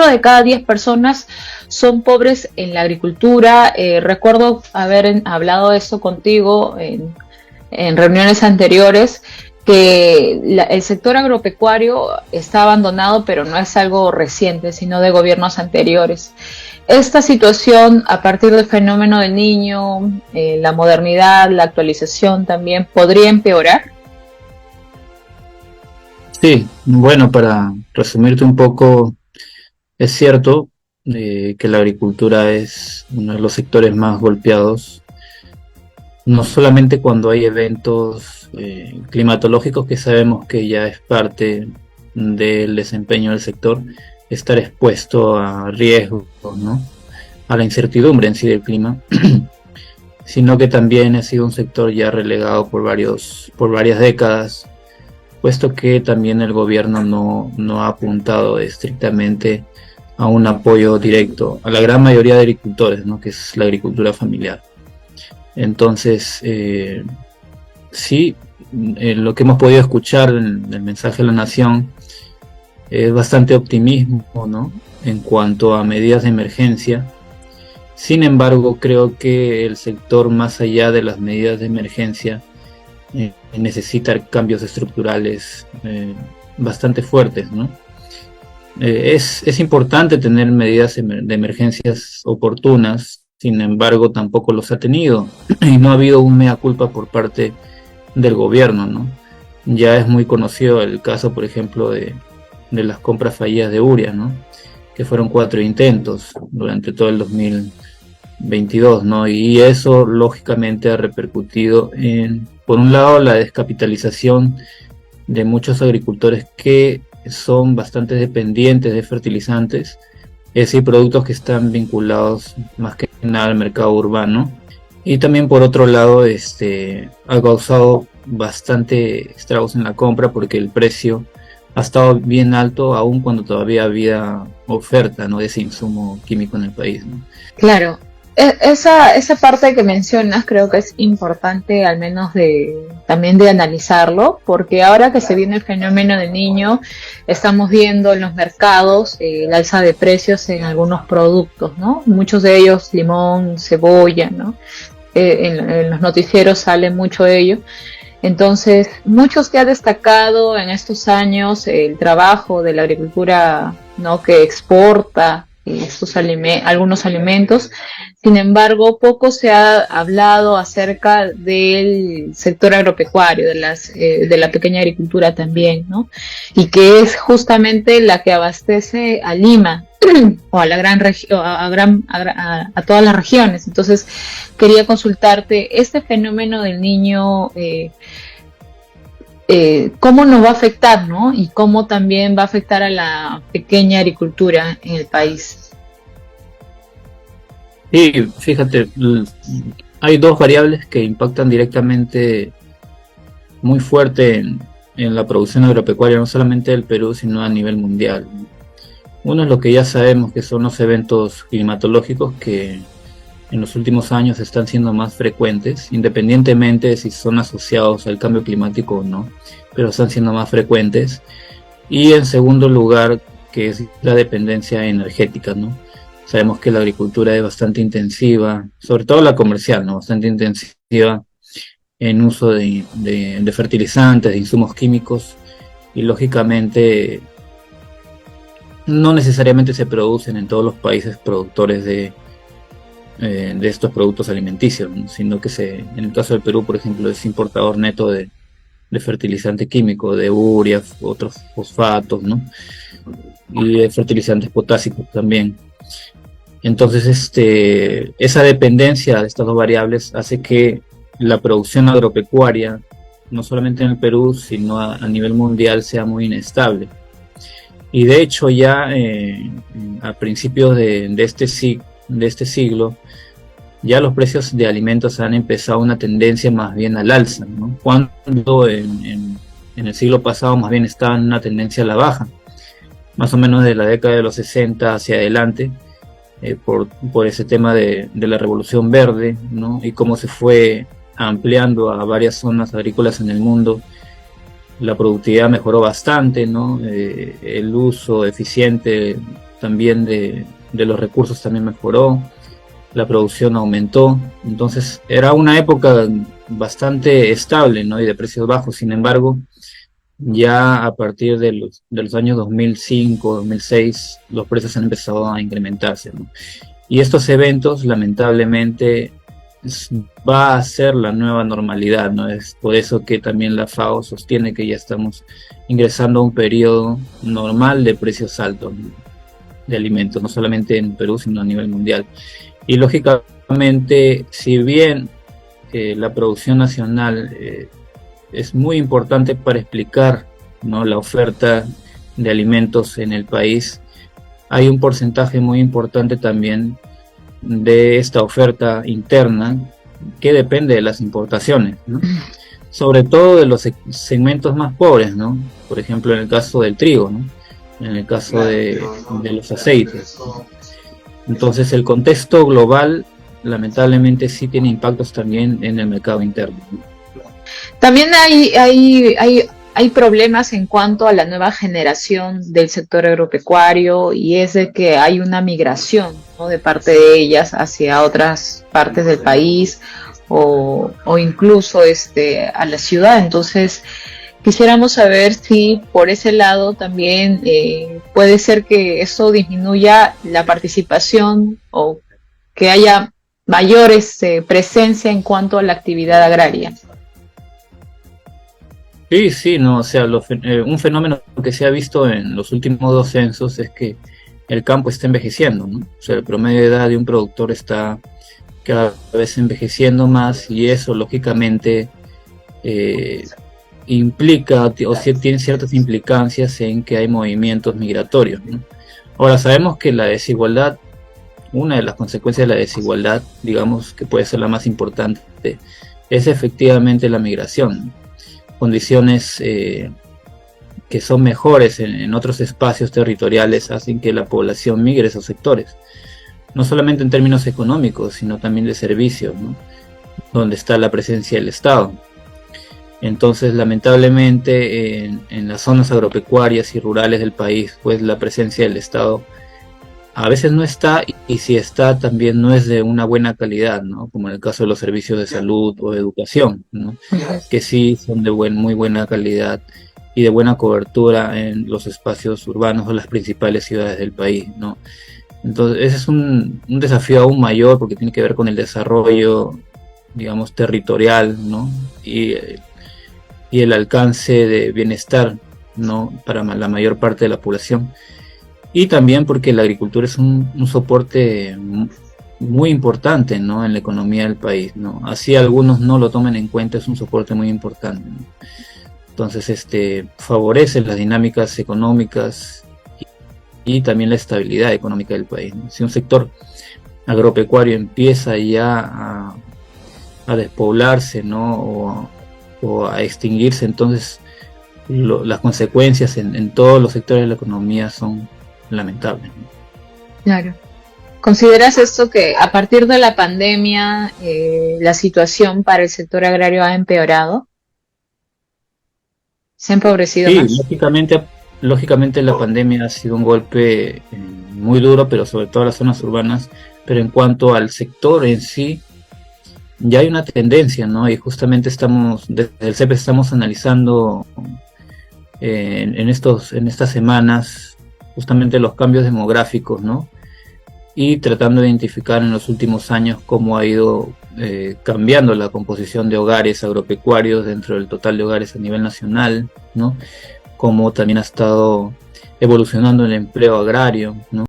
4 de cada 10 personas son pobres en la agricultura. Recuerdo haber hablado de esto contigo en reuniones anteriores, que el sector agropecuario está abandonado, pero no es algo reciente, sino de gobiernos anteriores. Esta situación, a partir del fenómeno del niño, la modernidad, la actualización también, ¿podría empeorar? Sí, bueno, para resumirte un poco, es cierto que la agricultura es uno de los sectores más golpeados, no solamente cuando hay eventos climatológicos, que sabemos que ya es parte del desempeño del sector, estar expuesto a riesgos, ¿no? A la incertidumbre en sí del clima, sino que también ha sido un sector ya relegado por varias décadas, puesto que también el gobierno no ha apuntado estrictamente a un apoyo directo a la gran mayoría de agricultores, ¿no? Que es la agricultura familiar. Entonces, sí, lo que hemos podido escuchar en el mensaje de la Nación es bastante optimismo, ¿no? En cuanto a medidas de emergencia. Sin embargo, creo que el sector, más allá de las medidas de emergencia, necesita cambios estructurales bastante fuertes, ¿no? Es importante tener medidas de emergencias oportunas, sin embargo tampoco los ha tenido y no ha habido un mea culpa por parte del gobierno, ¿no? Ya es muy conocido el caso, por ejemplo, de las compras fallidas de Uria, ¿no? Que fueron 4 intentos durante todo el 2022, ¿no? Y eso lógicamente ha repercutido en, por un lado, la descapitalización de muchos agricultores que son bastante dependientes de fertilizantes, es decir, productos que están vinculados más que nada al mercado urbano. Y también por otro lado, ha causado bastante estragos en la compra, porque el precio ha estado bien alto aún cuando todavía había oferta, ¿no?, de ese insumo químico en el país, ¿no? Claro, esa parte que mencionas creo que es importante al menos también de analizarlo, porque ahora que se viene el fenómeno del niño, estamos viendo en los mercados el alza de precios en algunos productos, ¿no? Muchos de ellos limón, cebolla, ¿no? En los noticieros sale mucho de ello. Entonces, muchos que ha destacado en estos años el trabajo de la agricultura, ¿no?, que exporta algunos alimentos. Sin embargo, poco se ha hablado acerca del sector agropecuario, de la pequeña agricultura también, ¿no? Y que es justamente la que abastece a Lima o a la gran región, a todas las regiones. Entonces, quería consultarte este fenómeno del niño. Cómo nos va a afectar, ¿no? Y cómo también va a afectar a la pequeña agricultura en el país. Y fíjate, hay dos variables que impactan directamente muy fuerte en la producción agropecuaria, no solamente del Perú, sino a nivel mundial. Uno es lo que ya sabemos, que son los eventos climatológicos, que en los últimos años están siendo más frecuentes, independientemente de si son asociados al cambio climático o no, pero están siendo más frecuentes. Y en segundo lugar, que es la dependencia energética, ¿no? Sabemos que la agricultura es bastante intensiva, sobre todo la comercial, ¿no? Bastante intensiva en uso de fertilizantes, de insumos químicos, y lógicamente no necesariamente se producen en todos los países productores de estos productos alimenticios, ¿no? Sino que en el caso del Perú, por ejemplo, es importador neto de fertilizante químico, de urea, otros fosfatos, ¿no? Y de fertilizantes potásicos también. Entonces, esa dependencia de estas dos variables hace que la producción agropecuaria, no solamente en el Perú, sino a nivel mundial, sea muy inestable. Y de hecho ya a principios de este siglo, ya los precios de alimentos han empezado una tendencia más bien al alza, ¿no? Cuando en el siglo pasado más bien estaba en una tendencia a la baja, más o menos de la década de los 60 hacia adelante, por ese tema de la revolución verde, ¿no? Y cómo se fue ampliando a varias zonas agrícolas en el mundo. La productividad mejoró bastante, ¿no? El uso eficiente también de los recursos también mejoró, la producción aumentó, entonces era una época bastante estable, ¿no? Y de precios bajos. Sin embargo, ya a partir de los años 2005, 2006, los precios han empezado a incrementarse, ¿no? Y estos eventos, lamentablemente, va a ser la nueva normalidad, ¿no? Es por eso que también la FAO sostiene que ya estamos ingresando a un periodo normal de precios altos, ¿no?, de alimentos, no solamente en Perú, sino a nivel mundial. Y lógicamente, si bien la producción nacional es muy importante para explicar, ¿no?, la oferta de alimentos en el país, hay un porcentaje muy importante también de esta oferta interna que depende de las importaciones, ¿no? Sobre todo de los segmentos más pobres, ¿no? Por ejemplo, en el caso del trigo, ¿no? En el caso de los aceites. Entonces, el contexto global, lamentablemente, sí tiene impactos también en el mercado interno, ¿no? También hay problemas en cuanto a la nueva generación del sector agropecuario, y es de que hay una migración, ¿no?, de parte de ellas hacia otras partes del país, o incluso a la ciudad. Entonces, quisiéramos saber si por ese lado también puede ser que eso disminuya la participación, o que haya mayores presencia en cuanto a la actividad agraria. Sí, sí, no, o sea, un fenómeno que se ha visto en los últimos 2 censos es que el campo está envejeciendo, ¿no? O sea, el promedio de edad de un productor está cada vez envejeciendo más, y eso lógicamente implica, o sea, tiene ciertas implicancias en que hay movimientos migratorios, ¿no? Ahora, sabemos que la desigualdad, una de las consecuencias de la desigualdad, digamos que puede ser la más importante, es efectivamente la migración. Condiciones que son mejores en otros espacios territoriales hacen que la población migre a esos sectores, no solamente en términos económicos, sino también de servicios, ¿no?, donde está la presencia del Estado. Entonces, lamentablemente, en las zonas agropecuarias y rurales del país, pues la presencia del Estado a veces no está, y si está, también no es de una buena calidad, ¿no?, como en el caso de los servicios de salud o de educación, ¿no?, que sí son de muy buena calidad y de buena cobertura en los espacios urbanos o las principales ciudades del país, ¿no? Entonces, ese es un desafío aún mayor, porque tiene que ver con el desarrollo, digamos, territorial, ¿no?, y el alcance de bienestar, ¿no?, para la mayor parte de la población. Y también porque la agricultura es un soporte muy importante, ¿no?, en la economía del país, ¿no? Así algunos no lo tomen en cuenta, es un soporte muy importante, ¿no? Entonces, favorece las dinámicas económicas y también la estabilidad económica del país, ¿no? Si un sector agropecuario empieza ya a despoblarse, ¿no?, o a extinguirse, entonces las consecuencias en todos los sectores de la economía son lamentables, ¿no? Claro. ¿Consideras esto que a partir de la pandemia la situación para el sector agrario ha empeorado? ¿Se ha empobrecido Sí, más? lógicamente la pandemia ha sido un golpe muy duro, pero sobre todo a las zonas urbanas. Pero en cuanto al sector en sí, ya hay una tendencia, ¿no? Y justamente desde el CEPE estamos analizando en estas semanas justamente los cambios demográficos, ¿no? Y tratando de identificar en los últimos años cómo ha ido cambiando la composición de hogares agropecuarios dentro del total de hogares a nivel nacional, ¿no? Cómo también ha estado evolucionando el empleo agrario, ¿no?